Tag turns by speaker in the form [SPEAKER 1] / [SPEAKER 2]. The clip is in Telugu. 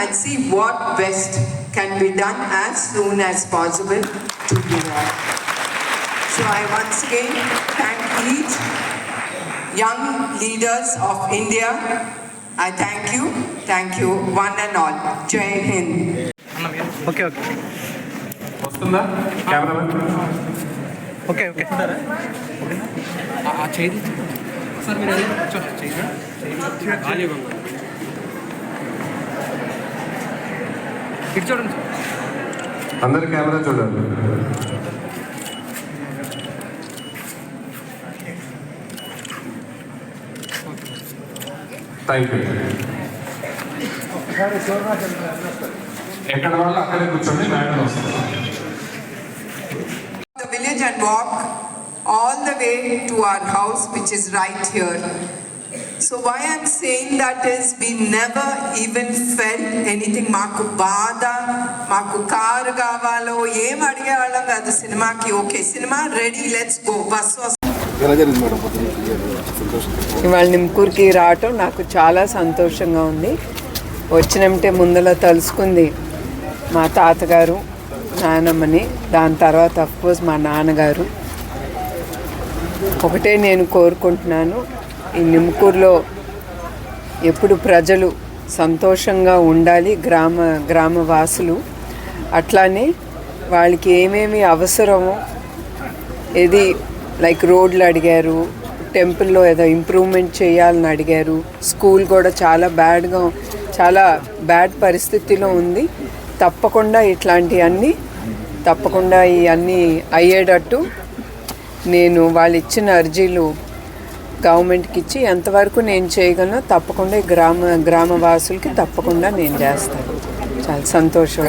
[SPEAKER 1] And see what best can be done as soon as possible to give up. So I once again thank each young leaders of India. I thank you one and all. Jai Hind.
[SPEAKER 2] Okay.
[SPEAKER 3] వస్తుందా కెమెరామెన్?
[SPEAKER 2] ఓకే ఆ చేయి సార్ మీరు ఇటు చూడండి సార్.
[SPEAKER 3] అందరు కెమెరా చూడండి. Thank you. ఎక్కడ వాళ్ళు అక్కడే కూర్చోండి, మేడం వస్తుంది.
[SPEAKER 1] The village and walk all the way to our house, which is right here. So why I'm saying that is we never even felt anything. Maaku baada, maaku car kavalo, em adige vallam kadu cinemaki. Okay, cinema ready, let's go. Bus ఇవాళ నిమ్కూర్కి రావటం నాకు చాలా సంతోషంగా ఉంది. వచ్చినంటే ముందర తలుసుకుంది మా తాతగారు, నానమ్మని, దాని తర్వాత అఫ్కోర్స్ మా నాన్నగారు. ఒకటే నేను కోరుకుంటున్నాను, ఈ నిమ్కూర్లో ఎప్పుడు ప్రజలు సంతోషంగా ఉండాలి, గ్రామవాసులు. అట్లానే వాళ్ళకి ఏమేమి అవసరమో, ఏది లైక్ రోడ్లు అడిగారు, టెంపుల్లో ఏదో ఇంప్రూవ్మెంట్ చేయాలని అడిగారు, స్కూల్ కూడా చాలా బ్యాడ్ పరిస్థితిలో ఉంది. తప్పకుండా ఇట్లాంటివన్నీ ఇవన్నీ అయ్యేటట్టు నేను వాళ్ళు ఇచ్చిన అర్జీలు గవర్నమెంట్కి ఇచ్చి ఎంతవరకు నేను చేయగలను తప్పకుండా గ్రామవాసులకి తప్పకుండా నేను చేస్తాను. చాలా సంతోషం.